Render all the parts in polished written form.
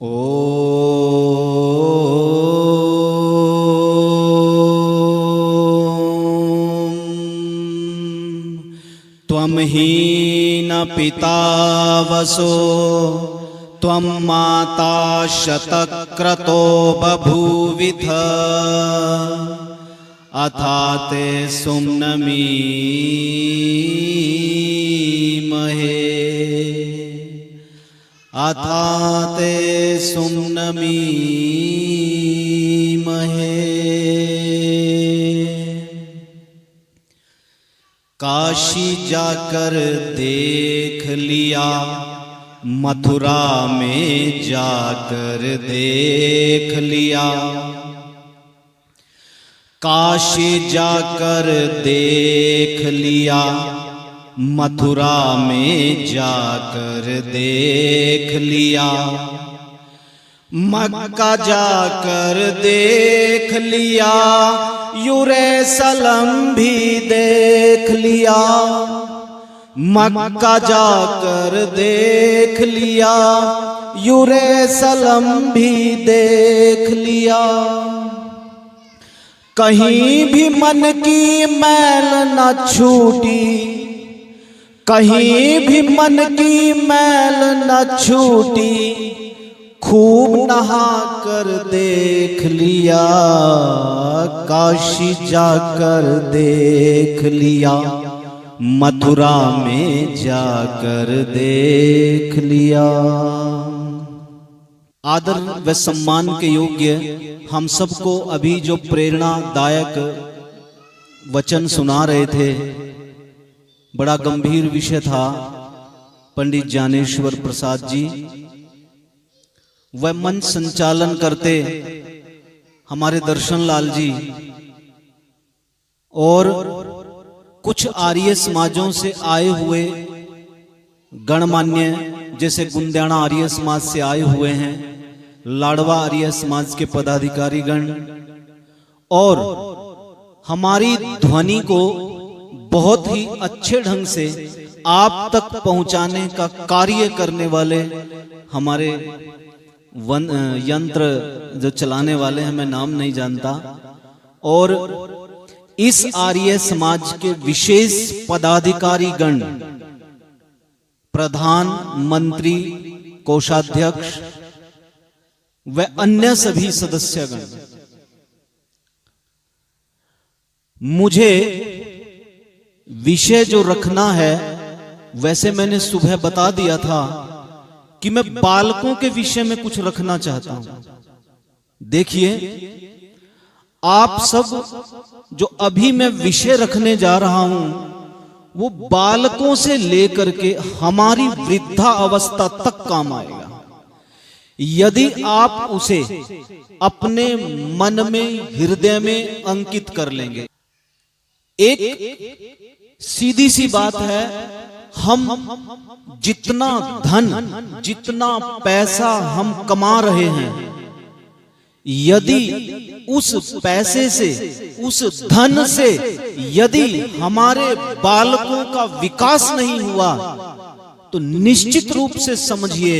ॐ त्वं हीन पिता वसो त्वं माता शतक्रतो बभूविथ अथा ते सुम्नमीमहे अथा ते सुम्नमीमहे। काशी जाकर देख लिया, मथुरा में जाकर देख लिया। काशी जाकर देख लिया, मथुरा में जाकर देख लिया। मक्का जाकर देख लिया, यरूशलेम भी देख लिया। मक्का जाकर देख लिया, यरूशलेम भी देख लिया। कहीं भी मन की मैल न छूटी, कहीं भी मन की मैल न छूटी। खूब नहा कर देख लिया, काशी जाकर देख लिया। मथुरा में जाकर देख लिया। आदर व सम्मान के योग्य हम सबको अभी जो प्रेरणादायक वचन सुना रहे थे, बड़ा गंभीर विषय था। पंडित ज्ञानेश्वर प्रसाद जी वह मंच संचालन करते हमारे दर्शन लाल जी और कुछ आर्य समाजों से आए हुए गणमान्य, जैसे गुंद्याना आर्य समाज से आए हुए हैं, लाडवा आर्य समाज के पदाधिकारी गण, और हमारी ध्वनि को बहुत ही अच्छे ढंग से आप तक पहुंचाने का कार्य करने वाले हमारे यंत्र जो चलाने वाले हैं, मैं नाम नहीं जानता, और इस आर्य समाज के विशेष पदाधिकारी गण, प्रधान, मंत्री, कोषाध्यक्ष व अन्य सभी सदस्यगण, मुझे विषय जो रखना है, वैसे मैंने सुबह बता दिया था कि मैं बालकों के विषय में कुछ रखना चाहता हूं। देखिए, आप सब जो अभी मैं विषय रखने जा रहा हूं, वो बालकों से लेकर के हमारी वृद्धा अवस्था तक काम आएगा, यदि आप उसे अपने मन में, हृदय में अंकित कर लेंगे। एक सीधी सी बात है, हम जितना धन, जितना पैसा हम कमा रहे हैं, यदि उस पैसे से, उस धन से यदि हमारे बालकों का विकास नहीं हुआ, तो निश्चित रूप से समझिए,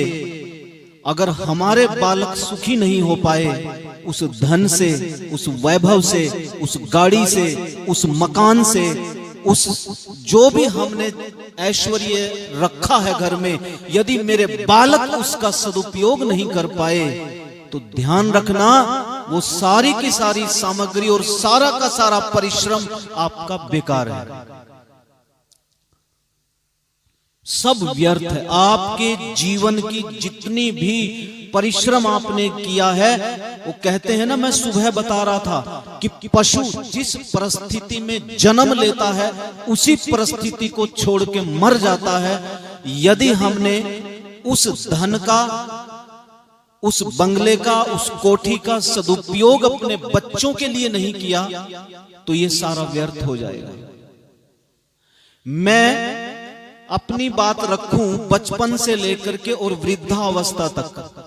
अगर हमारे बालक सुखी नहीं हो पाए, उस धन से, उस वैभव से, उस गाड़ी से, उस मकान से, उस जो भी हमने ऐश्वर्य रखा है घर में, यदि मेरे बालक उसका सदुपयोग नहीं कर पाए, तो ध्यान रखना, वो सारी की सारी सामग्री और सारा का सारा परिश्रम आपका बेकार है, सब व्यर्थ है। आपके जीवन की जितनी भी परिश्रम आपने किया है, वो कहते हैं ना, मैं सुबह बता रहा था कि पशु जिस परिस्थिति में जन्म लेता है, उसी परिस्थिति को छोड़ के मर जाता है। यदि हमने उस धन का, उस बंगले का, उस कोठी का सदुपयोग अपने बच्चों के लिए नहीं किया, तो ये सारा व्यर्थ हो जाएगा। मैं अपनी बात रखूं बचपन से लेकर के और वृद्धावस्था तक,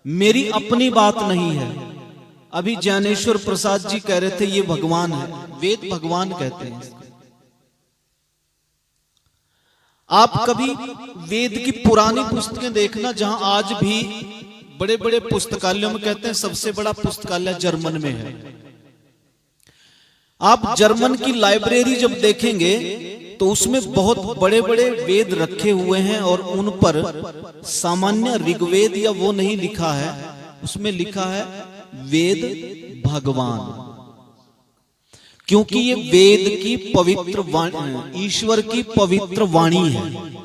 मेरी अपनी बात नहीं है। अभी ज्ञानेश्वर प्रसाद जी कह रहे थे ये भगवान है, वेद भगवान कहते हैं। आप कभी वेद की पुरानी पुस्तकें देखना, जहां आज भी बड़े बड़े पुस्तकालयों में कहते हैं सबसे बड़ा पुस्तकालय जर्मन में है। आप जर्मन की लाइब्रेरी जब देखेंगे तो उसमें बहुत बड़े बड़े वेद रखे हुए हैं और उन पर सामान्य ऋग्वेद या वो नहीं लिखा है, उसमें लिखा है वेद भगवान, क्योंकि ये वेद की पवित्र वाणी, ईश्वर की पवित्र वाणी है।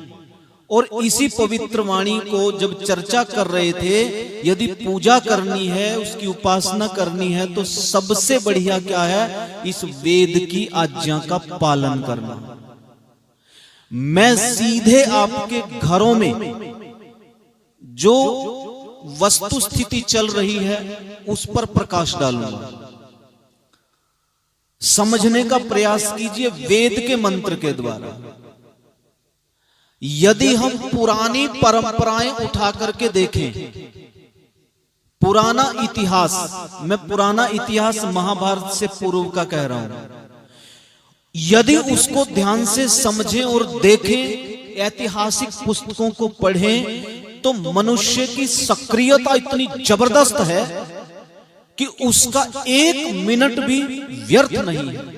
और इसी पवित्र वाणी को जब चर्चा कर रहे थे, यदि पूजा करनी है, उसकी उपासना करनी है, तो सबसे बढ़िया क्या है, इस वेद की आज्ञा का पालन करना। मैं सीधे आपके घरों में जो वस्तु स्थिति चल रही है उस पर प्रकाश डालूंगा। समझने का प्रयास कीजिए वेद के मंत्र के द्वारा। यदि हम पुरानी परंपराएं उठा करके देखें, पुराना इतिहास, मैं पुराना इतिहास महाभारत से पूर्व का कह रहा हूं, यदि उसको ध्यान से समझें और देखें, ऐतिहासिक पुस्तकों को पढ़ें, तो मनुष्य की सक्रियता इतनी जबरदस्त है कि उसका एक मिनट भी व्यर्थ नहीं है।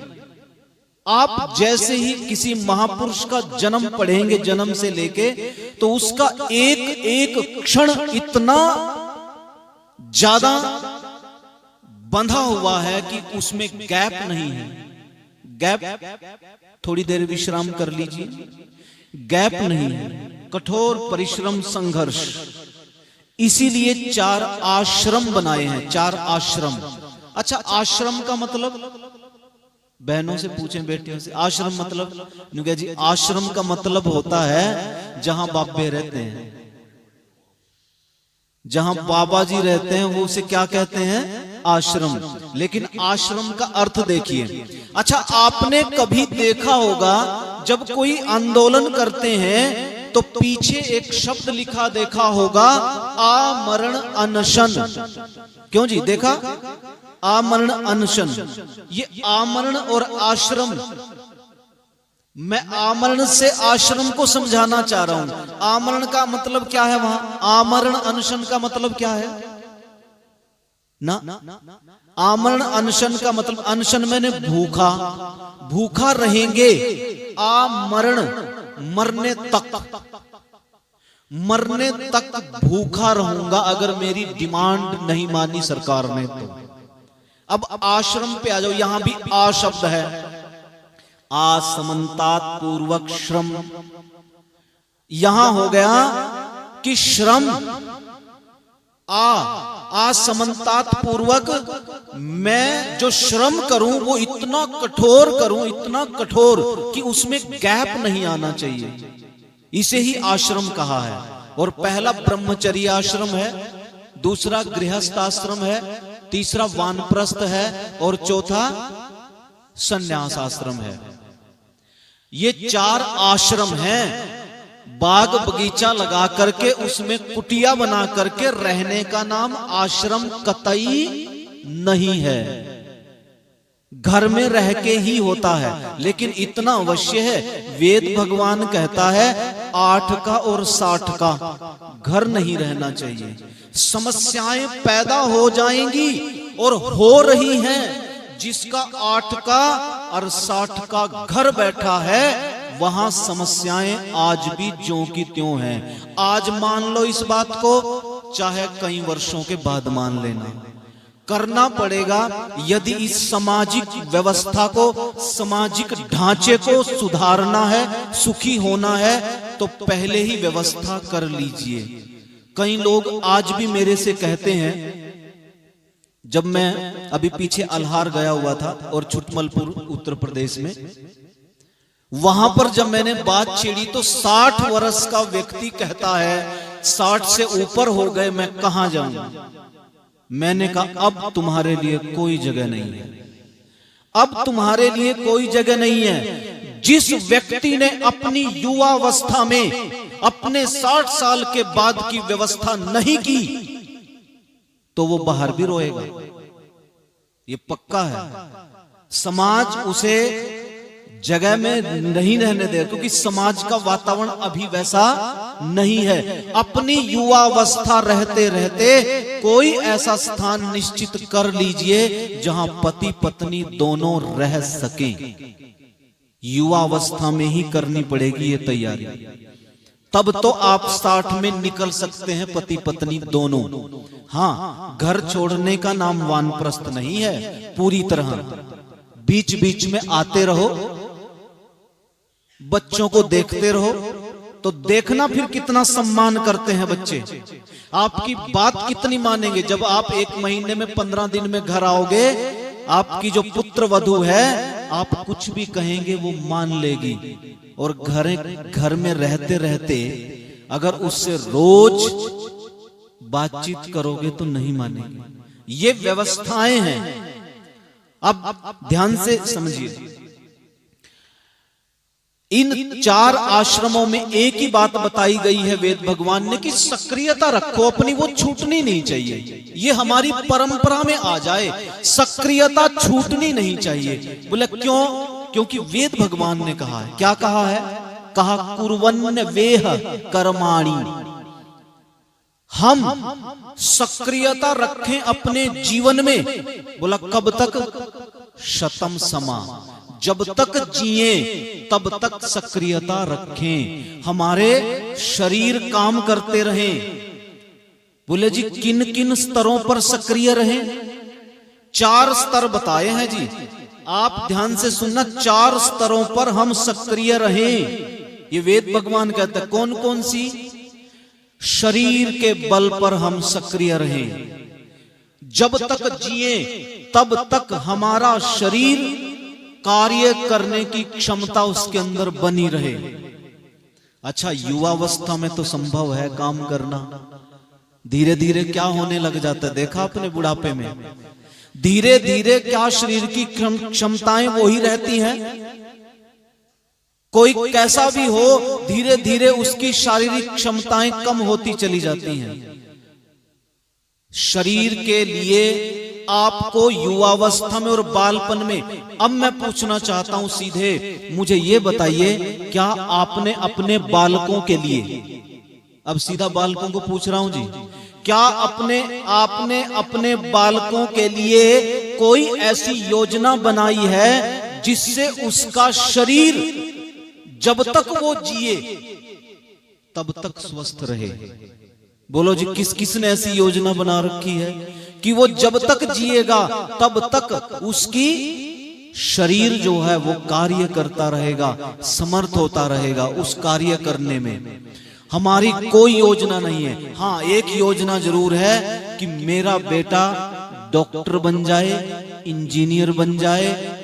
आप जैसे ही किसी महापुरुष का जन्म पढ़ेंगे, जन्म से लेके, तो उसका एक एक क्षण इतना ज्यादा बंधा हुआ है कि उसमें गैप नहीं है। गैप, थोड़ी देर विश्राम कर लीजिए, गैप नहीं है, कठोर परिश्रम, संघर्ष। इसीलिए 4 आश्रम बनाए हैं, 4 आश्रम। अच्छा, आश्रम का मतलब, बहनों से पूछें, बेटियों से, आश्रम मतलब? नुगे जी, आश्रम का मतलब होता है जहां बाबे रहते हैं, जहां बाबा जी रहते हैं, वो उसे क्या कहते हैं? आश्रम। लेकिन आश्रम का अर्थ देखिए। अच्छा, आपने कभी देखा होगा जब कोई आंदोलन करते हैं तो पीछे एक शब्द लिखा देखा होगा, आमरण अनशन। क्यों जी, देखा? आमरण अनशन। ये आमरण और आश्रम, मैं आमरण से आश्रम को समझाना चाह रहा हूं। आमरण का मतलब क्या है वहां, आमरण अनशन का मतलब क्या है ना? आमरण अनशन का मतलब, अनशन मैंने भूखा, भूखा रहेंगे, आमरण मरने तक, मरने तक भूखा रहूंगा अगर मेरी डिमांड नहीं मानी सरकार ने तो। अब आश्रम पे आ जाओ, यहां भी आ शब्द है, आसमंतात पूर्वक श्रम। यहां हो गया कि श्रम, आसमंतात पूर्वक, मैं जो श्रम करूं वो इतना कठोर करूं, इतना कठोर कि उसमें गैप नहीं आना चाहिए। इसे ही आश्रम कहा है। और पहला ब्रह्मचर्य आश्रम है, दूसरा गृहस्थ आश्रम है, तीसरा वानप्रस्थ है और चौथा संन्यास आश्रम है। ये 4 आश्रम हैं। बाग बगीचा लगा करके उसमें कुटिया बना करके रहने का नाम आश्रम कतई नहीं है। घर में रह के ही होता है, लेकिन इतना अवश्य है, वेद भगवान कहता है 8 का और 60 का घर नहीं रहना चाहिए। समस्याएं पैदा हो जाएंगी और हो रही हैं। जिसका 8 का और 60 का घर बैठा है, वहां समस्याएं आज भी ज्यों की त्यों हैं। आज मान लो इस बात को, चाहे कई वर्षों के बाद मान लेना, करना पड़ेगा। यदि इस सामाजिक व्यवस्था को, सामाजिक ढांचे को सुधारना है, सुखी होना है, तो पहले ही व्यवस्था कर लीजिए। कई लोग आज भी मेरे से कहते हैं, जब मैं अभी पीछे अल्हार गया हुआ था और छुटमलपुर उत्तर प्रदेश में, वहां पर जब मैंने बात छेड़ी तो 60 वर्ष का व्यक्ति कहता है 60 से ऊपर हो गए, मैं कहां जाऊं। मैंने कहा अब तुम्हारे लिए कोई जगह नहीं है, अब तुम्हारे लिए कोई जगह नहीं है। जिस व्यक्ति ने अपनी युवावस्था में अपने 60 साल के बाद की व्यवस्था नहीं की, तो वो बाहर भी रोएगा, ये पक्का है। समाज उसे जगह में नहीं रहने दे, क्योंकि समाज का वातावरण अभी वैसा नहीं है। अपनी युवावस्था रहते रहते कोई ऐसा स्थान निश्चित कर लीजिए जहां पति पत्नी दोनों रह सके। युवावस्था में ही करनी पड़ेगी ये तैयारी, तब तो आप 60 में निकल सकते हैं पति पत्नी दोनों। हाँ, घर छोड़ने का नाम वानप्रस्थ नहीं है पूरी तरह। बीच बीच में आते रहो, बच्चों को देखते रहो, तो देखना फिर कितना सम्मान करते हैं बच्चे, आपकी बात कितनी मानेंगे। जब आप 1 महीने में 15 दिन में घर आओगे, आपकी जो पुत्र वधू है, आप कुछ भी कहेंगे वो मान लेगी। और घर में रहते रहते अगर उससे रोज बातचीत करोगे तो नहीं मानेगी। ये व्यवस्थाएं हैं। अब ध्यान से समझिए, इन 4 आश्रमों में एक ही बात बताई गई है वेद भगवान ने कि सक्रियता रखो अपनी, वो छूटनी नहीं चाहिए। ये हमारी परंपरा में आ जाए, सक्रियता छूटनी नहीं चाहिए। बोले क्यों? क्योंकि वेद भगवान ने कहा है। क्या कहा है? कहा कुर्वन्न वेह कर्माणि, हम सक्रियता रखें अपने जीवन में। बोला कब तक? शतम समा, जब तक जिए तब तक सक्रियता रखें, हमारे शरीर काम करते रहें। बोले जी किन किन स्तरों पर सक्रिय रहें? 4 स्तर बताए हैं जी, आप ध्यान से सुनना। 4 स्तरों पर हम सक्रिय रहें, ये वेद भगवान कहते हैं। कौन कौन सी? शरीर के बल पर हम सक्रिय रहें, जब तक जिए तब तक हमारा शरीर कार्य करने की क्षमता उसके अंदर बनी रहे। अच्छा, युवावस्था में तो संभव है काम करना, धीरे धीरे क्या होने लग जाता है देखा आपने बुढ़ापे में। धीरे धीरे क्या शरीर की क्षमताएं वही रहती हैं। कोई कैसा भी हो, धीरे धीरे उसकी शारीरिक क्षमताएं कम होती चली जाती हैं। शरीर के लिए आपको युवावस्था में और बालपन में, अब मैं पूछना चाहता हूं सीधे, मुझे ये बताइए, क्या आपने अपने बालकों के लिए, अब सीधा बालकों को पूछ रहा हूं जी, क्या आपने अपने बालकों के लिए कोई ऐसी योजना बनाई है जिससे उसका शरीर जब तक वो जिए तब तक स्वस्थ रहे? बोलो जी, किसने ऐसी योजना बना रखी है कि वो जब तक जिएगा तब तक उसकी शरीर जो है वो कार्य करता रहेगा, समर्थ होता रहेगा उस कार्य करने में? हमारी कोई योजना नहीं है। हाँ, एक योजना जरूर है कि मेरा बेटा डॉक्टर बन जाए, इंजीनियर बन जाए,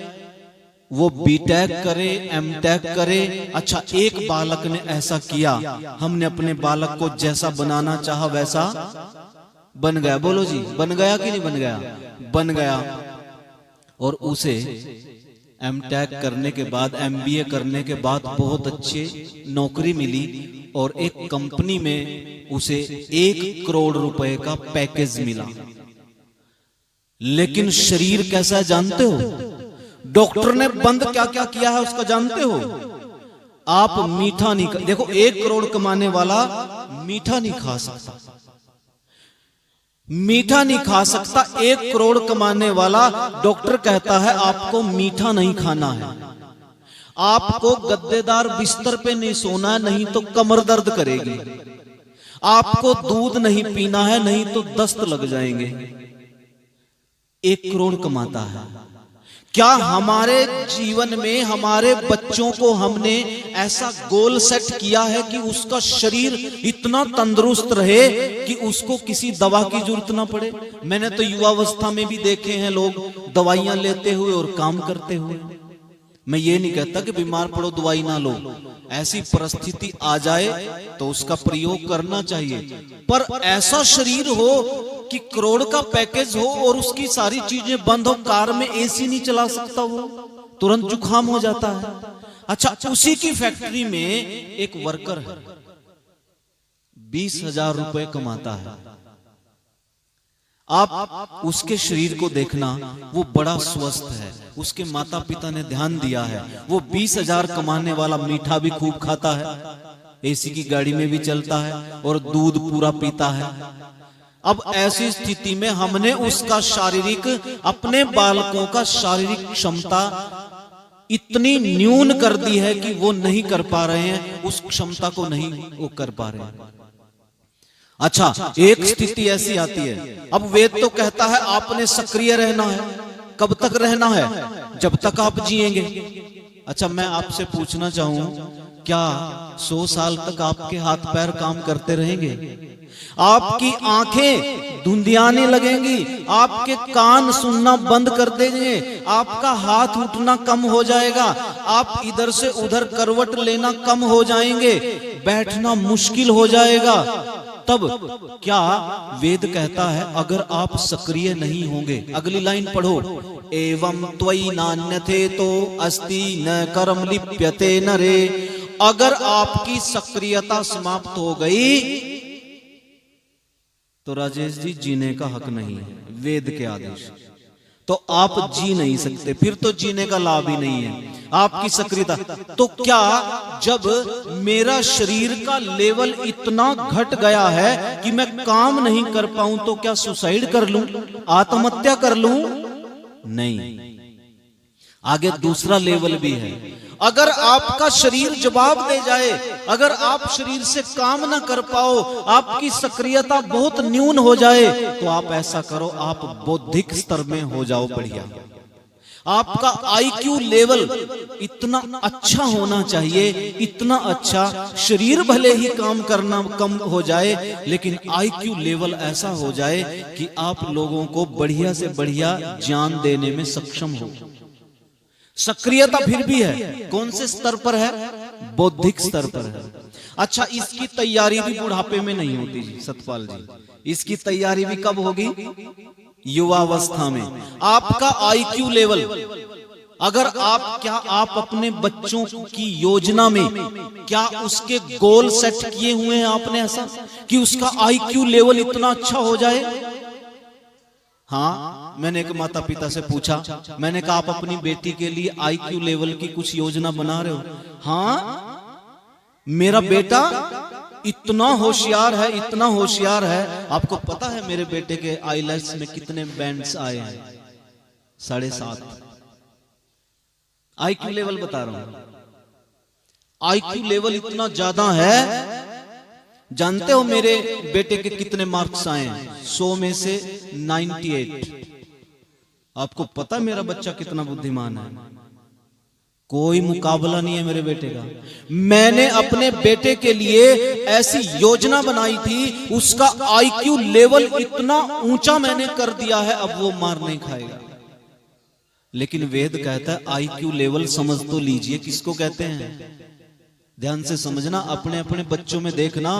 वो बीटेक करे, एमटेक करे। अच्छा, एक बालक ने ऐसा किया, हमने अपने बालक को जैसा बनाना चाहा वैसा बन गया। बोलो जी, बन गया कि नहीं बन गया? बन गया। और उसे एमटेक करने के बाद, एमबीए करने के बाद बहुत अच्छी नौकरी मिली और एक कंपनी में उसे 1 करोड़ रुपए का पैकेज मिला। लेकिन शरीर कैसा है जानते हो? डॉक्टर ने बंद क्या क्या किया है उसका जानते हो? आप मीठा नहीं, देखो 1 करोड़ कमाने वाला मीठा नहीं खा सकता, मीठा नहीं खा सकता। 1 करोड़ कमाने वाला डॉक्टर कहता है आपको मीठा नहीं खाना है, आपको गद्देदार बिस्तर पे नहीं सोना है, नहीं तो कमर दर्द करेगी, आपको दूध नहीं पीना है, नहीं तो दस्त लग जाएंगे। 1 करोड़ कमाता है। क्या हमारे जीवन में हमारे बच्चों को हमने ऐसा गोल सेट किया है कि उसका शरीर इतना तंदुरुस्त रहे कि उसको किसी दवा की जरूरत ना पड़े? मैंने तो युवावस्था में भी देखे हैं लोग दवाइयां लेते हुए और काम करते हुए। मैं ये नहीं कहता कि बीमार पड़ो दवाई ना लो, ऐसी परिस्थिति आ जाए तो उसका प्रयोग करना चाहिए, पर ऐसा शरीर हो कि करोड़ का पैकेज हो और उसकी सारी चीजें बंद हो, कार में एसी नहीं चला सकता, वो तुरंत जुकाम हो जाता है। अच्छा, उसी की फैक्ट्री में एक वर्कर है, 20,000 रुपए कमाता है। आप उसके शरीर को देखना, वो बड़ा स्वस्थ है, उसके माता पिता ने ध्यान दिया है, वो 20,000 कमाने वाला मीठा भी खूब खाता है, एसी की गाड़ी में भी चलता है और दूध पूरा पीता है। अब ऐसी स्थिति में हमने उसका शारीरिक, अपने बालकों का शारीरिक क्षमता इतनी न्यून कर दी है कि वो नहीं कर पा रहे हैं, उस क्षमता को नहीं वो कर पा रहे हैं। अच्छा, एक स्थिति ऐसी आती है, अब वेद तो कहता है आपने सक्रिय रहना है। कब तक रहना है? जब तक आप जिएंगे। अच्छा, मैं आपसे पूछना चाहूं, क्या 100 साल तक आपके हाथ पैर काम करते रहेंगे? आपकी आंखें धुंधियाने लगेंगी, आपके कान सुनना बंद कर देंगे, आपका हाथ उठना कम हो जाएगा, आप इधर से उधर करवट लेना कम हो जाएंगे, बैठना मुश्किल हो जाएगा। तब क्या वेद कहता है अगर आप सक्रिय नहीं होंगे? अगली लाइन पढ़ो, एवं त्वयि नान्यथे तो अस्ति न कर्म लिप्यते नरे। अगर आपकी सक्रियता समाप्त हो गई तो राजेश जी जीने का हक नहीं है, वेद के आदेश। तो आप जी नहीं सकते, फिर तो जीने का लाभ ही नहीं है आपकी सक्रियता। तो क्या जब मेरा शरीर का लेवल इतना घट गया है कि मैं काम नहीं कर पाऊं तो क्या सुसाइड कर लूं, आत्महत्या कर लूं? नहीं, आगे दूसरा लेवल भी है। अगर आपका शरीर जवाब दे जाए, अगर आप शरीर से काम ना कर पाओ, आपकी सक्रियता बहुत न्यून हो जाए, तो आप ऐसा करो, आप बौद्धिक स्तर में हो जाओ बढ़िया। आपका आईक्यू लेवल इतना अच्छा होना चाहिए, इतना अच्छा, शरीर भले ही काम करना कम हो जाए, लेकिन आईक्यू लेवल ऐसा हो जाए कि आप लोगों को बढ़िया से बढ़िया ज्ञान देने में सक्षम हो। सक्रियता फिर भी है, कौन से स्तर पर है? बौद्धिक स्तर पर है। अच्छा, इसकी तैयारी भी बुढ़ापे में नहीं होती जी सतपाल जी, इसकी तैयारी भी कब होगी? युवावस्था में। आपका आईक्यू लेवल, अगर आप अपने बच्चों की योजना में क्या उसके गोल सेट किए हुए हैं आपने, ऐसा कि उसका आईक्यू लेवल इतना अच्छा हो जाए? हाँ, मैंने एक माता पिता से पूछा, मैंने कहा आप अपनी बेटी के लिए आईक्यू लेवल की कुछ योजना बना रहे हो? हाँ, मेरा बेटा इतना होशियार है, इतना होशियार है। आपको पता है मेरे बेटे के आईलेट्स में कितने बैंड्स आए हैं? 7.5। आईक्यू लेवल बता रहा हूं, आईक्यू लेवल इतना ज्यादा है। जानते हो मेरे बेटे के कितने मार्क्स आए हैं? 100 में से 98। आपको पता मेरा बच्चा कितना बुद्धिमान है? कोई मुकाबला नहीं है मेरे बेटे का। मैंने अपने बेटे के लिए ऐसी योजना बनाई थी, उसका आईक्यू लेवल इतना ऊंचा मैंने कर दिया है, अब वो मार नहीं खाएगा। लेकिन वेद कहता है आईक्यू लेवल समझ तो लीजिए, किसको कहते हैं? ध्यान से समझना, अपने अपने बच्चों में देखना,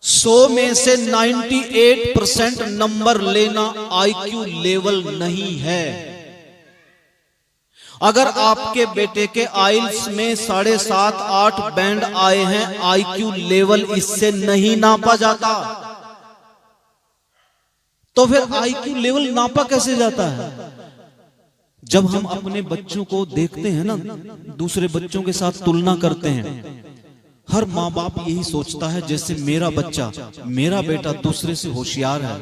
100 में से 98% नंबर लेना आईक्यू लेवल नहीं है। अगर आपके बेटे के आइल्स में 7.5-8 बैंड आए हैं, आईक्यू लेवल इससे नहीं नापा जाता। तो फिर आईक्यू लेवल नापा कैसे जाता है? जब हम अपने बच्चों को देखते हैं ना, दूसरे बच्चों के साथ तुलना करते हैं, हर माँ बाप यही सोचता है जैसे मेरा बच्चा, मेरा बेटा दूसरे से होशियार है,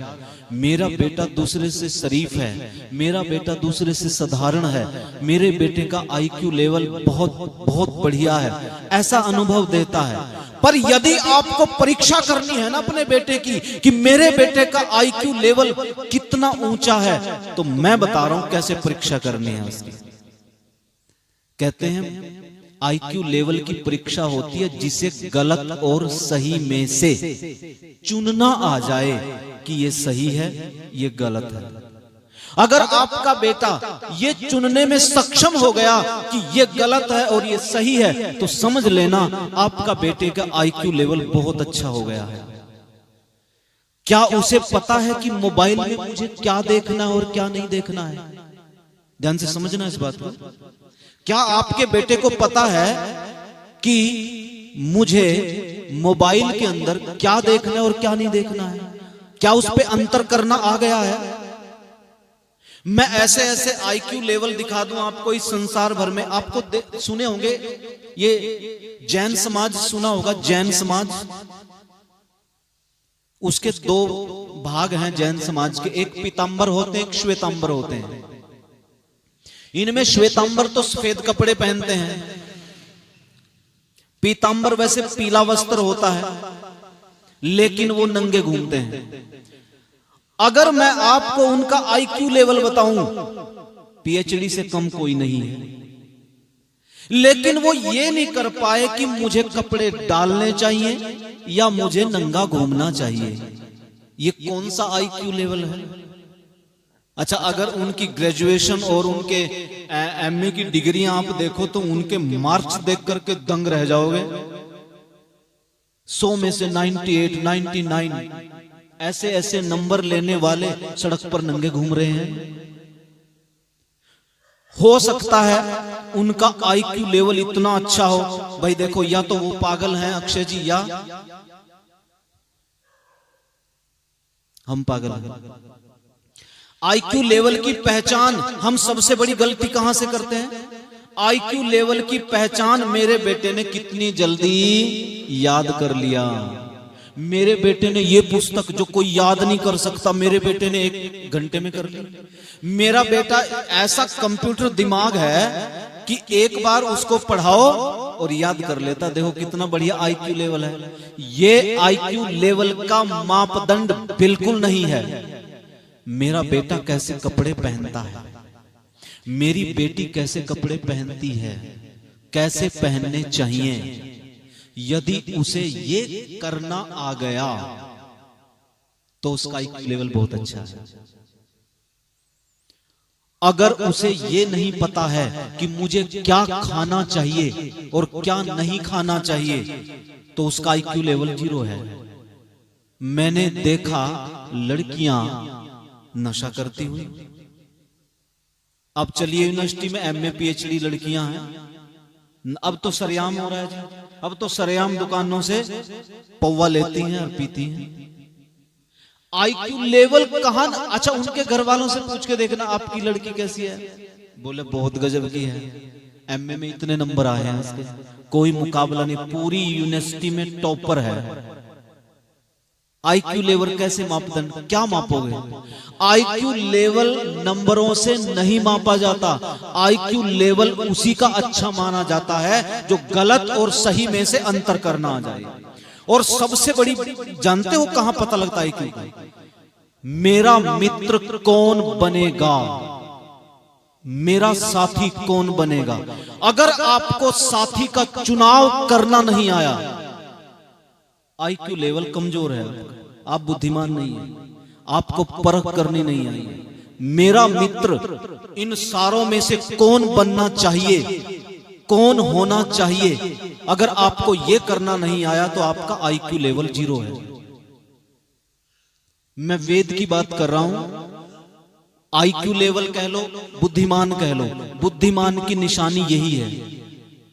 मेरा बेटा दूसरे से शरीफ है, मेरा बेटा दूसरे से साधारण है, मेरे बेटे का आईक्यू लेवल बहुत बहुत बढ़िया है, ऐसा अनुभव देता है। पर यदि आपको परीक्षा करनी है ना अपने बेटे की कि मेरे बेटे का आईक्यू लेवल कितना ऊंचा है, तो मैं बता रहा हूं कैसे परीक्षा करनी है उसकी। कहते हैं आईक्यू लेवल की परीक्षा होती है जिसे गलत और सही में से चुनना आ जाए कि ये सही है, ये गलत है। अगर आपका बेटा ये चुनने में सक्षम हो गया कि ये गलत है और ये सही है, तो समझ लेना आपका बेटे का आईक्यू लेवल बहुत अच्छा हो गया है। क्या उसे पता है कि मोबाइल में मुझे क्या देखना है और क्या नहीं देखना है? ध्यान से समझना इस बात को। क्या आपके बेटे को पता है कि मुझे मोबाइल के अंदर क्या देखना है और क्या नहीं देखना है? क्या उस पे अंतर करना आ गया है? मैं ऐसे ऐसे आईक्यू लेवल दिखा दूं आपको इस संसार भर में। आपको सुने होंगे ये जैन समाज, सुना होगा जैन समाज। उसके दो भाग हैं जैन समाज के, एक पीतांबर होते हैं, एक श्वेतांबर होते हैं। इनमें श्वेतांबर तो सफेद कपड़े पहनते हैं, पीतांबर वैसे पीला वस्त्र होता है, लेकिन वो नंगे घूमते हैं। अगर मैं आपको उनका आईक्यू लेवल बताऊं, पीएचडी से कम कोई नहीं है, लेकिन वो ये नहीं कर पाए कि मुझे कपड़े डालने चाहिए या मुझे नंगा घूमना चाहिए। ये कौन सा आईक्यू लेवल है? अच्छा, अगर उनकी ग्रेजुएशन और उनके एमए की डिग्रियां आप देखो तो उनके मार्क्स देख करके दंग रह जाओगे। 100 में से 98, 99 ऐसे ऐसे नंबर लेने वाले सड़क पर नंगे घूम रहे हैं। हो सकता है उनका आईक्यू लेवल इतना अच्छा हो, भाई देखो, या तो वो पागल हैं अक्षय जी, या हम पागल हैं। आईक्यू लेवल की पहचान हम सबसे बड़ी गलती कहां से करते हैं? आईक्यू लेवल की पहचान मेरे बेटे ने कितनी जल्दी याद कर लिया। मेरे बेटे ने ये पुस्तक जो कोई याद नहीं कर सकता, मेरे बेटे ने 1 घंटे में कर ली। मेरा बेटा ऐसा कंप्यूटर दिमाग है कि एक बार उसको पढ़ाओ और याद कर लेता। देखो कितना बढ़िया आईक्यू लेवल है। ये आईक्यू लेवल का मापदंड बिल्कुल नहीं है मेरा बेटा कैसे कपड़े पहनता है, मेरी बेटी कैसे कपड़े पहनती है, कैसे पहनने चाहिए। यदि उसे ये करना आ गया तो उसका आईक्यू लेवल बहुत अच्छा है। अगर उसे ये नहीं पता है कि मुझे क्या खाना चाहिए और क्या नहीं खाना चाहिए तो उसका आईक्यू लेवल 0 है। मैंने देखा लड़कियां नशा करती हुई। अब चलिए यूनिवर्सिटी में एमए पीएचडी लड़कियां हैं, अब तो सरेआम हो रहा है जी। अब तो सरेआम दुकानों से पौवा लेती हैं और पीती हैं। आईक्यू लेवल कहां? अच्छा, उनके घर वालों से पूछ के देखना आपकी लड़की कैसी है, बोले बहुत गजब की है, एमए में इतने नंबर आए हैं उसके, कोई मुकाबला नहीं, पूरी यूनिवर्सिटी में टॉपर है। आईक्यू लेवल कैसे मापदंड, क्या मापोगे? आईक्यू लेवल नंबरों से नहीं मापा जाता। आईक्यू लेवल उसी का अच्छा माना जाता है जो गलत और सही में से अंतर करना आ जाए। और सबसे बड़ी, जानते हो कहां पता लगता है आईक्यू का? मेरा मित्र कौन बनेगा, मेरा साथी कौन बनेगा। अगर आपको साथी का चुनाव करना नहीं आया, आईक्यू लेवल कमजोर है, आप बुद्धिमान नहीं है, आपको परख करनी नहीं आई। मेरा मित्र इन सारों में से कौन बनना चाहिए, कौन होना चाहिए, अगर आपको यह करना नहीं आया तो आपका आईक्यू लेवल 0 है। मैं वेद की बात कर रहा हूं। आईक्यू लेवल कह लो, बुद्धिमान कह लो, बुद्धिमान की निशानी यही है।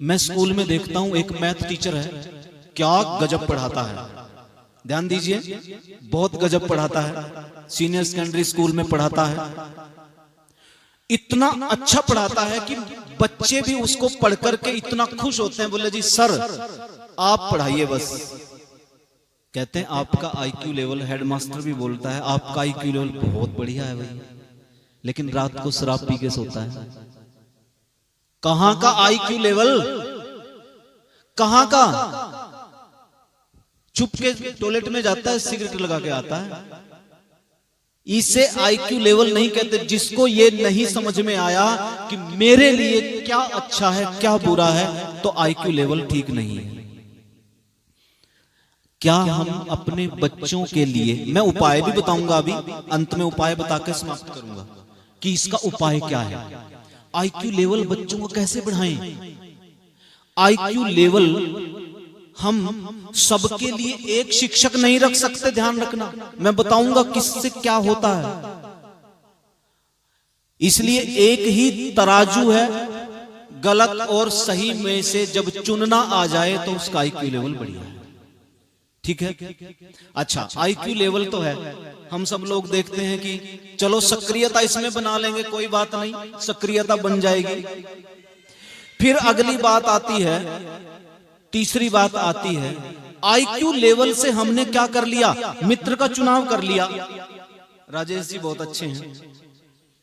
मैं स्कूल में देखता हूं, एक मैथ टीचर है, क्या गजब पढ़ाता है, ध्यान दीजिए, बहुत गजब पढ़ाता है। सीनियर सेकेंडरी स्कूल में पढ़ाता है, इतना अच्छा पढ़ाता है कि बच्चे भी उसको पढ़ करके इतना खुश होते हैं, बोले जी सर आप पढ़ाइए बस। कहते हैं आपका आईक्यू लेवल, हेडमास्टर भी बोलता है आपका आईक्यू लेवल बहुत बढ़िया है भाई, लेकिन रात को शराब पी के सोता है। कहां का आईक्यू लेवल, कहां का? चुप के टॉयलेट में जाता है, सिगरेट लगा के आता है। इसे आईक्यू लेवल नहीं कहते। जिसको ये नहीं समझ में आया कि मेरे लिए क्या अच्छा है क्या बुरा है, तो आईक्यू लेवल ठीक नहीं है। क्या हम अपने बच्चों के लिए, मैं उपाय भी बताऊंगा, अभी अंत में उपाय बता के समाप्त करूंगा कि इसका उपाय क्या है। आईक्यू लेवल बच्चों को कैसे बढ़ाएं? आईक्यू लेवल हम सबके लिए एक शिक्षक नहीं रख सकते, ध्यान रखना, मैं बताऊंगा किससे क्या होता है। इसलिए एक ही तराजू है, गलत और सही में से जब चुनना आ जाए तो उसका आईक्यू लेवल बढ़िया है। ठीक है। अच्छा, आईक्यू लेवल तो है, हम सब लोग देखते हैं कि चलो सक्रियता इसमें बना लेंगे, कोई बात नहीं, सक्रियता बन जाएगी। फिर अगली बात आती है, तीसरी बात आती है, आईक्यू लेवल से हमने क्या कर लिया, मित्र का चुनाव कर लिया। राजेश जी बहुत अच्छे हैं,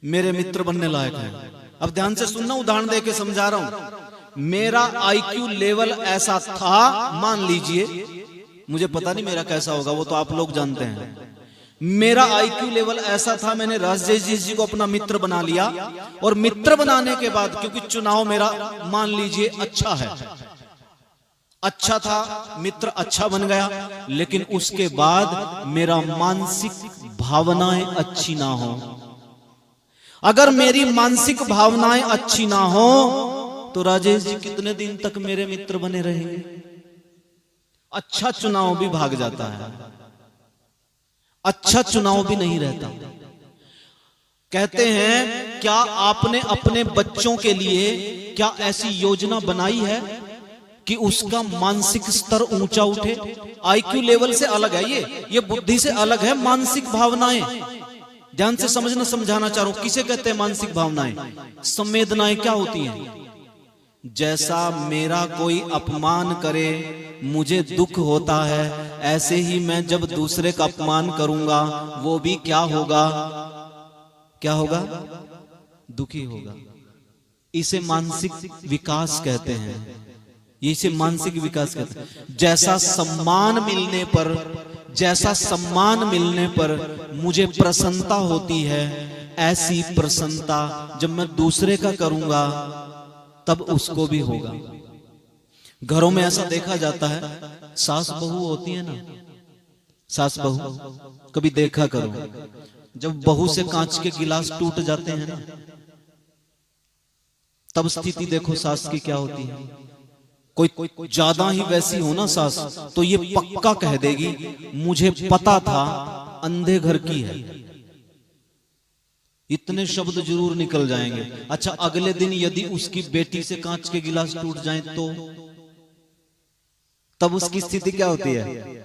मेरे मित्र बनने लायक हैं। अब ध्यान से सुनना, उदाहरण देके समझा रहा हूं। मेरा आईक्यू लेवल ऐसा था, मान लीजिए, मुझे पता नहीं मेरा कैसा होगा, वो तो आप लोग जानते हैं। मेरा आईक्यू लेवल ऐसा था, मैंने राजेश जी को अपना मित्र बना लिया, और मित्र बनाने के बाद, क्योंकि चुनाव मेरा मान लीजिए अच्छा है, अच्छा था, मित्र अच्छा बन गया, लेकिन उसके बाद मेरा मानसिक भावनाएं अच्छी ना हो। अगर मेरी मानसिक भावनाएं अच्छी ना हो तो राजेश जी कितने दिन तक मेरे मित्र बने रहेंगे? अच्छा चुनाव भी भाग जाता है, अच्छा चुनाव भी नहीं रहता। कहते हैं, क्या आपने अपने बच्चों के लिए क्या ऐसी योजना बनाई है कि उसका मानसिक स्तर ऊंचा उठे? आईक्यू लेवल से अलग है ये बुद्धि से अलग है। मानसिक भावनाएं, ध्यान से समझना, समझाना चाह रहा हूं। किसे कहते हैं मानसिक भावनाएं? संवेदनाएं क्या होती हैं? जैसा मेरा कोई अपमान करे मुझे दुख होता है, ऐसे ही मैं जब दूसरे का अपमान करूंगा वो भी क्या होगा, क्या होगा? दुखी होगा। इसे मानसिक विकास कहते हैं, इसे मानसिक विकास कहते हैं। जैसा सम्मान मिलने पर, जैसा सम्मान मिलने पर मुझे प्रसन्नता होती है, ऐसी प्रसन्नता जब मैं दूसरे का करूंगा तब उसको भी होगा। घरों में ऐसा देखा जाता है, सास बहू होती है ना, सास बहू, कभी देखा करो, जब बहू से कांच के गिलास टूट जाते हैं ना, तब स्थिति देखो सास की क्या होती है। कोई ज्यादा ही वैसी हो ना सास, तो ये पक्का कह देगी मुझे पता था अंधे घर की है। इतने शब्द जरूर निकल जाएंगे। अच्छा, अगले दिन यदि उसकी बेटी से कांच के गिलास टूट जाएं तो तब उसकी स्थिति क्या होती है?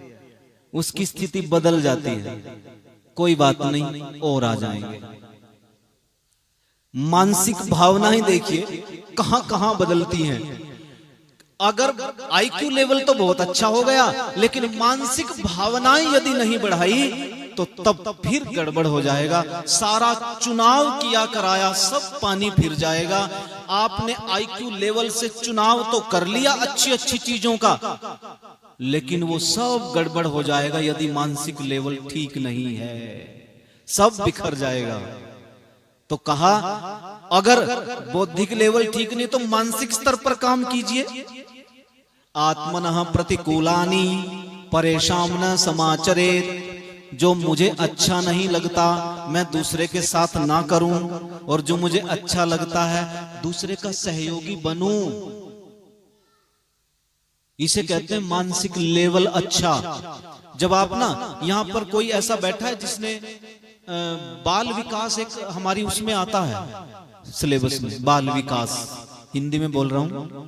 उसकी स्थिति बदल जाती है। कोई बात नहीं, और आ जाएंगे। मानसिक भावनाएं देखिए कहां कहां बदलती हैं। अगर आईक्यू लेवल तो बहुत अच्छा हो गया, लेकिन मानसिक भावनाएं यदि नहीं बढ़ाई तो तब फिर गड़बड़ हो जाएगा। सारा चुनाव किया कराया सब पानी फिर जाएगा। आपने आईक्यू लेवल से चुनाव तो कर लिया अच्छी अच्छी चीजों का, लेकिन वो सब गड़बड़ हो जाएगा यदि मानसिक लेवल ठीक नहीं है, सब बिखर जाएगा। तो कहा, अगर बौद्धिक लेवल ठीक नहीं तो मानसिक स्तर पर काम कीजिए। आत्मनः प्रतिकूलानि परेशान न समाचरेत। जो मुझे अच्छा नहीं लगता मैं दूसरे के साथ ना करूं, और जो मुझे अच्छा लगता है दूसरे का सहयोगी बनूं। इसे कहते हैं मानसिक लेवल अच्छा। जब आप ना, यहां पर कोई ऐसा बैठा है जिसने बाल विकास, एक हमारी उसमें आता है सिलेबस में, बाल विकास, हिंदी में बोल रहा हूं,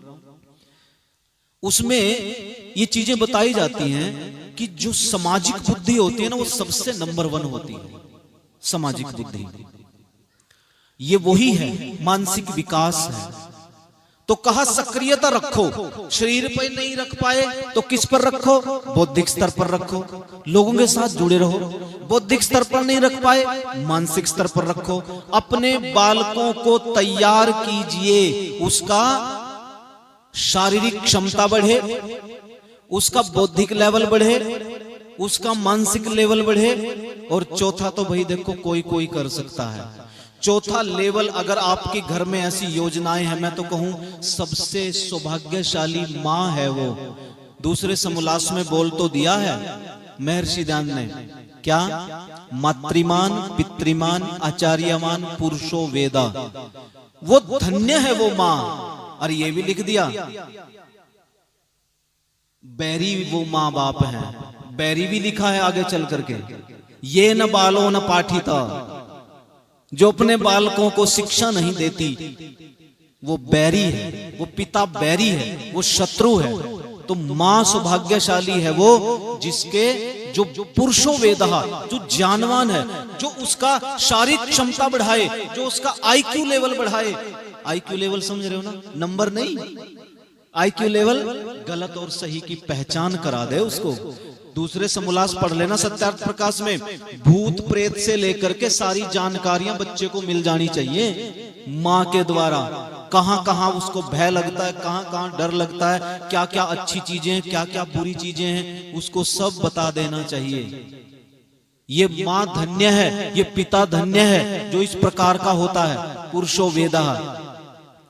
उसमें ये चीजें बताई जाती हैं कि जो सामाजिक बुद्धि होती है ना, वो सबसे नंबर 1 होती है। सामाजिक बुद्धि ये वही है, मानसिक विकास है। तो कहा सक्रियता रखो, शरीर पर नहीं रख पाए तो किस पर रखो? बौद्धिक स्तर पर रखो, लोगों के साथ जुड़े रहो। बौद्धिक स्तर पर नहीं रख पाए, मानसिक स्तर पर रखो। अपने बालकों को तैयार कीजिए, उसका शारीरिक क्षमता बढ़े, उसका बौद्धिक लेवल बढ़े, उसका मानसिक लेवल बढ़े। और चौथा तो भाई देखो कोई कोई कर सकता है। चौथा लेवल, अगर आपके घर में ऐसी योजनाएं हैं, मैं तो कहूं सबसे सौभाग्यशाली मां है वो। दूसरे समोल्लास में बोल तो दिया है महर्षि दयानंद ने, क्या? मातृमान पितृमान आचार्यमान पुरुषो वेदा। वो धन्य है वो मां। और ये भी लिख दिया, बैरी वो मां बाप है। बैरी भी लिखा है आगे चल करके, ये न बालो न पाठिता। जो अपने बालकों को शिक्षा नहीं देती वो बैरी है, वो पिता बैरी है, वो शत्रु है। तो मां सौभाग्यशाली है वो जिसके जो पुरुषो वेदहा, जो ज्ञानवान है, जो उसका शारीरिक क्षमता बढ़ाए, जो उसका आईक्यू लेवल बढ़ाए। आईक्यू लेवल समझ रहे हो ना, नंबर नहीं, आईक्यू लेवल गलत और सही की पहचान करा दे उसको। दूसरे समोल्लास पढ़ लेना सत्यार्थ प्रकाश में, भूत प्रेत से लेकर के सारी जानकारियां बच्चे को मिल जानी चाहिए मां के द्वारा। कहां कहां उसको भय लगता है, कहां कहां डर लगता है, क्या क्या अच्छी चीजें हैं, क्या क्या बुरी चीजें हैं, उसको सब बता देना चाहिए। ये मां धन्य है, ये पिता धन्य है जो इस प्रकार का होता है, पुरुषो वेदः।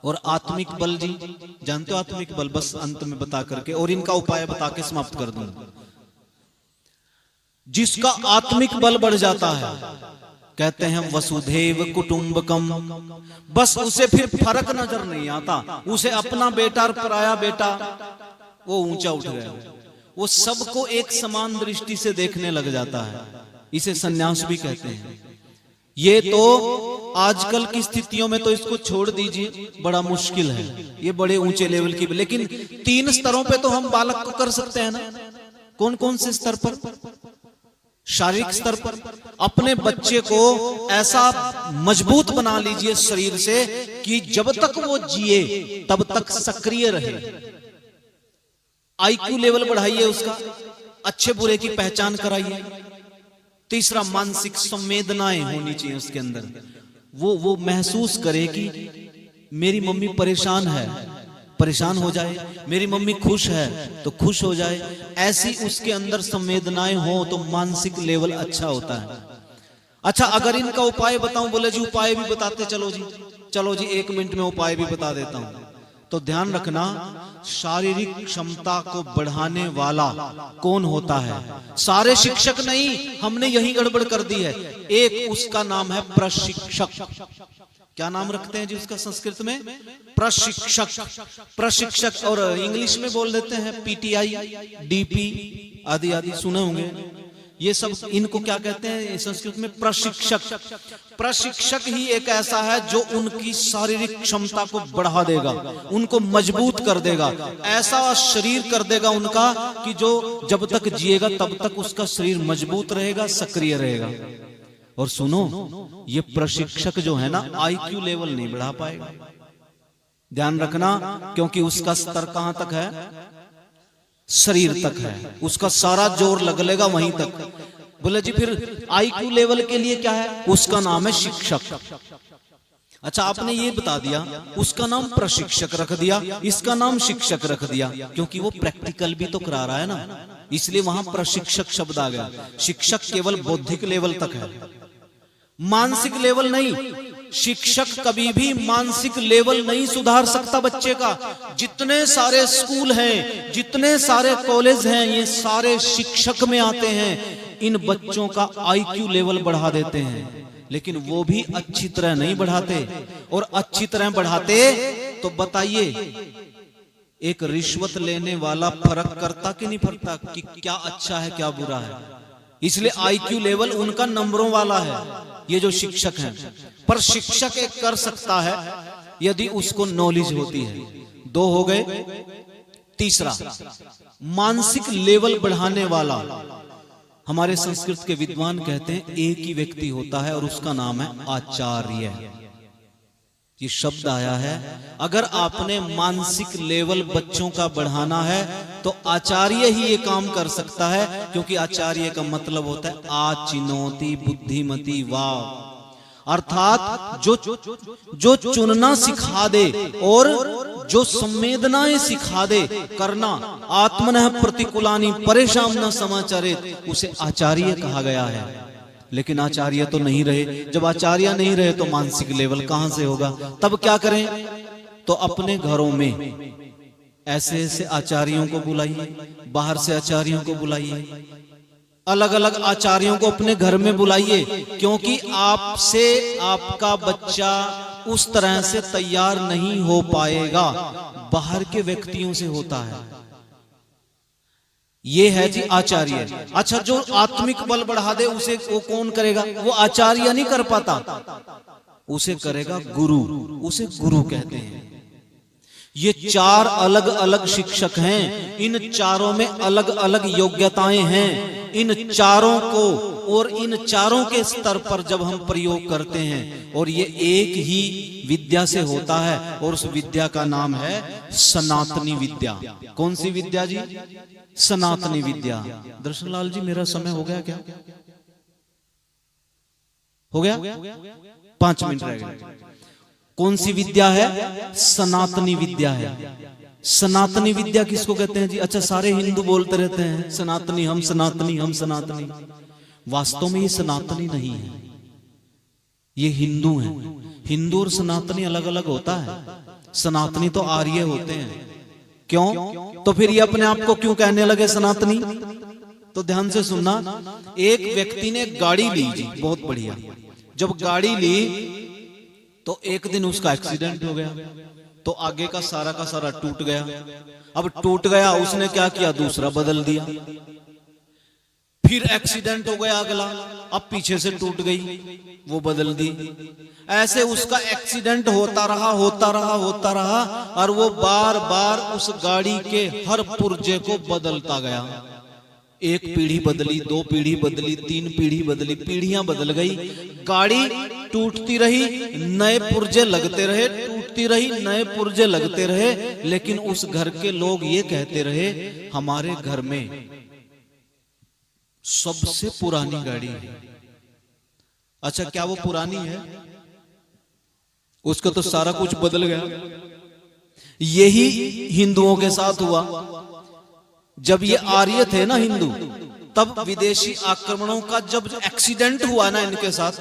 और आत्मिक बल जी जानते हो, आत्मिक बल बस अंत में बता करके और इनका उपाय बता के समाप्त कर दूंगा। जिसका आत्मिक बल बढ़ जाता है, कहते हैं वसुधैव कुटुंबकम, बस उसे फिर फर्क नजर नहीं आता, उसे अपना बेटा और पराया बेटा वो ऊंचा उठ गया, वो सबको एक समान दृष्टि से देखने लग जाता है। इसे सन्यास भी कहते हैं। ये तो आजकल की स्थितियों में तो इसको छोड़ दीजिए, बड़ा मुश्किल है, ये बड़े ऊंचे लेवल की। लेकिन 3 स्तरों पे तो हम बालक को कर सकते हैं ना। कौन कौन से स्तर पर? शारीरिक स्तर पर अपने बच्चे को ऐसा मजबूत बना लीजिए शरीर से कि जब तक वो जिए तब तक सक्रिय रहे। आईक्यू लेवल बढ़ाइए उसका, अच्छे बुरे की पहचान कराइए। तीसरा, मानसिक संवेदनाएं होनी चाहिए उसके अंदर, वो महसूस करे कि मेरी मम्मी परेशान है, परेशान हो जाए, मेरी मम्मी खुश है तो खुश हो जाए। ऐसी उसके अंदर संवेदनाएं हो तो मानसिक लेवल अच्छा होता है। अच्छा, अगर इनका उपाय बताऊं, बोले जी उपाय भी बताते चलो जी, चलो जी 1 मिनट में उपाय भी बता देता हूं। तो ध्यान रखना, शारीरिक क्षमता को बढ़ाने वाला कौन होता है? सारे शिक्षक नहीं, हमने यही गड़बड़ कर दी है। एक उसका नाम है प्रशिक्षक। क्या नाम रखते हैं जी उसका संस्कृत में? प्रशिक्षक। प्रशिक्षक, और इंग्लिश में बोल देते हैं पीटीआई, डीपी आदि आदि सुने होंगे ये सब। इनको क्या कहते हैं संस्कृत में? प्रशिक्षक। प्रशिक्षक ही एक ऐसा है जो उनकी शारीरिक क्षमता को बढ़ा देगा, उनको मजबूत कर देगा, ऐसा शरीर कर देगा उनका कि जो जब तक जिएगा तब तक उसका शरीर मजबूत रहेगा, सक्रिय रहेगा। और सुनो, ये प्रशिक्षक जो है ना, आईक्यू लेवल नहीं बढ़ा पाएगा, ध्यान रखना, क्योंकि उसका स्तर कहां तक है? शरीर तक है, उसका सारा जोर लगेगा वहीं तक। बोले जी फिर आईक्यू लेवल के लिए क्या है? उसका नाम है शिक्षक। अच्छा, आपने ये बता दिया, उसका नाम प्रशिक्षक रख दिया, इसका नाम शिक्षक रख दिया, क्योंकि वो प्रैक्टिकल भी तो करा रहा है ना, इसलिए वहां प्रशिक्षक शब्द आ गया। शिक्षक केवल बौद्धिक लेवल तक है, मानसिक लेवल नहीं। शिक्षक कभी भी मानसिक लेवल नहीं सुधार सकता बच्चे का। जितने सारे स्कूल हैं, जितने सारे कॉलेज हैं, ये सारे शिक्षक में आते हैं। इन बच्चों का आईक्यू लेवल बढ़ा देते हैं, लेकिन वो भी अच्छी तरह नहीं बढ़ाते। और अच्छी तरह बढ़ाते तो बताइए, एक रिश्वत लेने वाला फर्क करता कि नहीं फरकता कि क्या अच्छा है क्या बुरा है? इसलिए आईक्यू लेवल उनका नंबरों वाला है, ये जो शिक्षक हैं। पर शिक्षक एक कर सकता है यदि उसको नॉलेज होती है। 2 हो गए। तीसरा, मानसिक लेवल बढ़ाने वाला, हमारे संस्कृत के विद्वान कहते हैं एक ही व्यक्ति होता है और उसका नाम है आचार्य। ये शब्द आया है, अगर आपने मानसिक लेवल बच्चों का बढ़ाना है तो आचार्य ही ये काम कर सकता है, क्योंकि आचार्य का मतलब होता है आचिनोति बुद्धिमती वाव, अर्थात जो चुनना सिखा दे और जो संवेदनाएं सिखा दे करना। आत्मनः प्रतिकूलानि परेशान न समाचारित, उसे आचार्य कहा गया है। लेकिन आचार्य तो नहीं रहे, जब आचार्य नहीं रहे तो मानसिक लेवल कहां से होगा? तब क्या करें? तो अपने घरों में ऐसे ऐसे आचार्यों को बुलाइए, बाहर से आचार्यों को बुलाइए, अलग अलग आचार्यों को अपने घर में बुलाइए, क्योंकि आपसे आपका बच्चा उस तरह से तैयार नहीं हो पाएगा, बाहर के व्यक्तियों से होता है। ये है जी आचार्य। अच्छा, जो आत्मिक बल बढ़ा दे उसे वो कौन करेगा? वो आचार्य नहीं कर पाता, उसे करेगा गुरु, उसे गुरु कहते हैं। ये चार अलग अलग शिक्षक हैं, इन चारों में अलग अलग योग्यताएं हैं। इन चारों को और इन चारों के स्तर पर जब हम प्रयोग करते हैं, और ये एक ही विद्या से होता है, और उस विद्या का नाम है सनातनी विद्या। कौन सी विद्या जी? सनातनी विद्या। दर्शनलाल जी, मेरा समय हो गया क्या? हो गया? 5 मिनट रह गए। कौन सी विद्या है? सनातनी विद्या है। सनातनी विद्या किसको कहते हैं जी? अच्छा, सारे हिंदू बोलते रहते हैं सनातनी, हम सनातनी, हम सनातनी। वास्तव में ये सनातनी नहीं है, ये हिंदू हैं। हिंदू और सनातनी अलग अलग होता है। सनातनी तो आर्य होते हैं। क्यों? तो फिर ये अपने आप को क्यों कहने लगे सनातनी? तो ध्यान से सुनना। एक व्यक्ति ने गाड़ी ली जी, बहुत बढ़िया। जब गाड़ी ली तो एक दिन उसका एक्सीडेंट हो गया, तो आगे का सारा टूट गया। अब टूट गया, उसने क्या किया? दूसरा बदल दिया। फिर एक्सीडेंट हो गया अगला, अब पीछे से टूट गई, वो बदल दी। ऐसे उसका एक्सीडेंट होता रहा, और वो बार बार उस गाड़ी के हर पुर्जे को बदलता गया। एक पीढ़ी बदली, 2 पीढ़ी बदली, 3 पीढ़ी बदली, पीढ़ियां बदल गई। गाड़ी टूटती रही, नए पुर्जे लगते रहे, टूटती रही, नए पुर्जे लगते रहे। लेकिन उस घर के लोग ये कहते रहे, हमारे घर में सबसे पुरानी गाड़ी है। अच्छा, क्या वो पुरानी है? उसका तो सारा कुछ बदल गया। यही हिंदुओं के साथ हुआ। जब ये आर्य थे ना हिंदू, तब विदेशी आक्रमणों का जब एक्सीडेंट हुआ ना इनके साथ,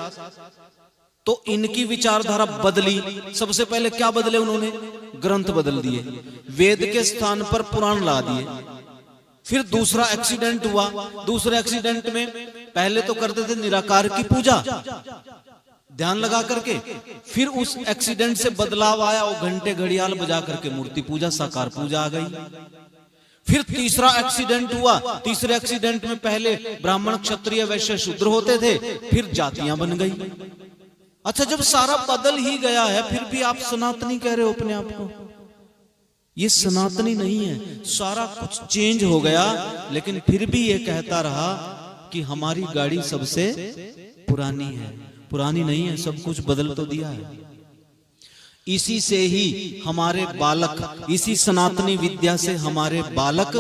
तो इनकी विचारधारा बदली। सबसे पहले क्या बदले उन्होंने? ग्रंथ बदल दिए, वेद के स्थान पर पुराण ला दिए। फिर दूसरा एक्सीडेंट हुआ। दूसरे एक्सीडेंट में पहले तो करते थे निराकार की पूजा, ध्यान लगा करके। फिर उस एक्सीडेंट से बदलाव आया, वो घंटे घड़ियाल बजा करके मूर्ति पूजा, साकार पूजा आ गई। फिर तीसरा एक्सीडेंट हुआ। तीसरे एक्सीडेंट में पहले ब्राह्मण, क्षत्रिय, वैश्य, शूद्र होते थे, फिर जातियां बन गई। अच्छा, जब सारा बदल ही गया है, फिर भी आप सनातनी कह रहे हो अपने आप को? ये सनातनी नहीं है। सारा कुछ चेंज हो गया, लेकिन फिर भी ये कहता रहा कि हमारी गाड़ी सबसे पुरानी है। पुरानी नहीं है, सब कुछ बदल तो दिया है। इसी से ही हमारे बालक, इसी सनातनी विद्या से हमारे बालक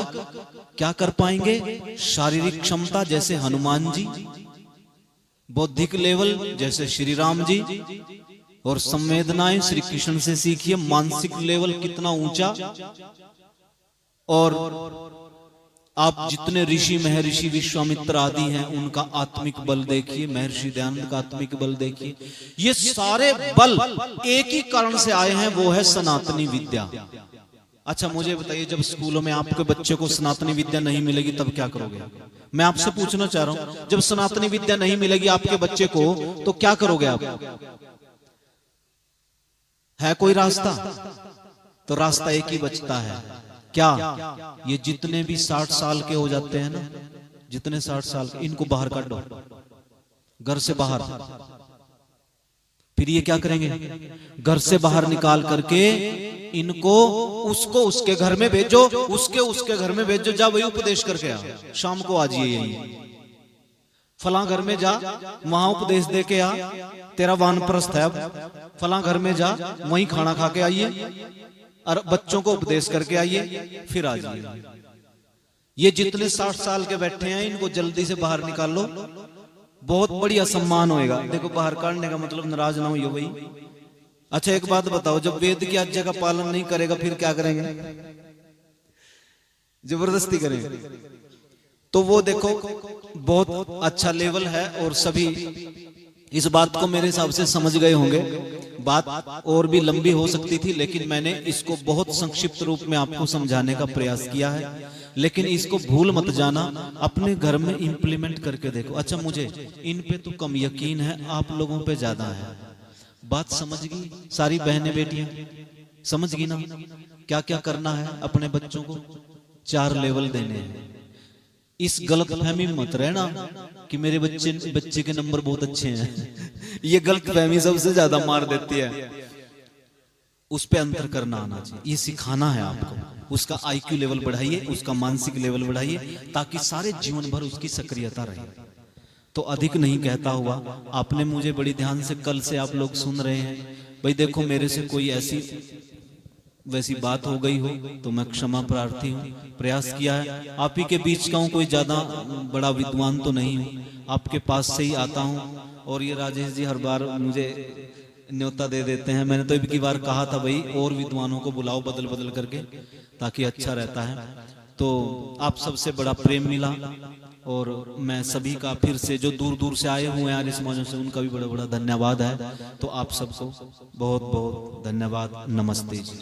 क्या कर पाएंगे? शारीरिक क्षमता जैसे हनुमान जी, बौद्धिक लेवल जैसे श्री राम जी, और संवेदनाएं श्री कृष्ण से सीखिए। मानसिक लेवल कितना ऊंचा। और आप जितने ऋषि, महर्षि, विश्वामित्र आदि हैं, उनका आत्मिक बल देखिए, महर्षि दयानंद का आत्मिक बल देखिए। ये सारे बल एक ही कारण से आए हैं, वो है सनातनी विद्या। अच्छा, मुझे बताइए, जब स्कूलों में आपके बच्चे को सनातनी विद्या नहीं मिलेगी तब क्या करोगे? मैं आपसे पूछना चाह रहा हूं, जब सनातनी विद्या नहीं मिलेगी आपके बच्चे को, तो क्या करोगे आप? है कोई रास्ता? तो रास्ता एक ही बचता है। क्या? ये जितने भी 60 साल के हो जाते हैं ना, जितने 60 साल के, इनको बाहर काटो, घर से बाहर। फिर ये क्या करेंगे? घर से बाहर निकाल करके इनको उसको उसके घर में भेजो, उसके घर में भेजो, जा वही उपदेश करके आ, शाम को आ जाइए यही, फला घर में जा, वहां उपदेश दे के आ, तेरा वानप्रस्थ है, अब फला घर में जा, वहीं खाना खा के आइए और बच्चों को उपदेश करके आइए, फिर आ जाइए। ये जितने 60 साल के बैठे हैं, इनको जल्दी से बाहर निकाल लो, बहुत बड़ी असम्मान होएगा। देखो, बाहर काटने का मतलब नाराज ना होइए भाई। अच्छा, एक बात बताओ, जब वेद की आज्ञा का पालन नहीं करेगा फिर क्या करेंगे? जबरदस्ती करेंगे। तो वो देखो, बहुत अच्छा लेवल है और सभी इस बात को मेरे हिसाब से समझ गए होंगे। बात और भी लंबी हो सकती थी, लेकिन मैंने इसको बहुत संक्षिप्त रूप में आपको समझाने का प्रयास किया है। लेकिन इसको भूल मत जाना, अपने घर में इंप्लीमेंट करके देखो। अच्छा, मुझे इन पे तो कम यकीन है, आप लोगों पे ज्यादा है। बात समझ गई सारी बहनें बेटियां? समझ गई ना क्या क्या करना है अपने बच्चों को? 4 लेवल देने हैं। इस गलत फहमी में मत रहना कि मेरे बच्चे के नंबर बहुत अच्छे हैं। ये गलत फहमी सबसे ज्यादा मार देती है। उस पे अंतर करना आना चाहिए। ये सिखाना है आपको। उसका आईक्यू लेवल बढ़ाइए, उसका मानसिक लेवल बढ़ाइए, ताकि सारे जीवन भर उसकी सक्रियता रहे। तो अधिक नहीं कहता हुआ, आपने मुझे बड़ी ध्यान से, कल से आप लोग सुन रहे हैं भाई, देखो मेरे से कोई ऐसी वैसी बात हो गई हो तो मैं क्षमा प्रार्थी हूँ। प्रयास किया है, आप ही के बीच का हूँ, कोई ज्यादा बड़ा विद्वान तो नहीं हूँ, आपके पास से ही आता हूँ। और ये राजेश जी हर बार मुझे न्योता दे देते हैं। मैंने तो एक की बार कहा था भाई और विद्वानों को बुलाओ बदल बदल करके, ताकि अच्छा रहता है। तो आप सबसे बड़ा प्रेम मिला, और मैं सभी का फिर से जो दूर दूर से आए हुए हैं आज इस मौजों से, उनका भी बड़ा बड़ा धन्यवाद है। तो आप सबको बहुत बहुत धन्यवाद। नमस्ते जी।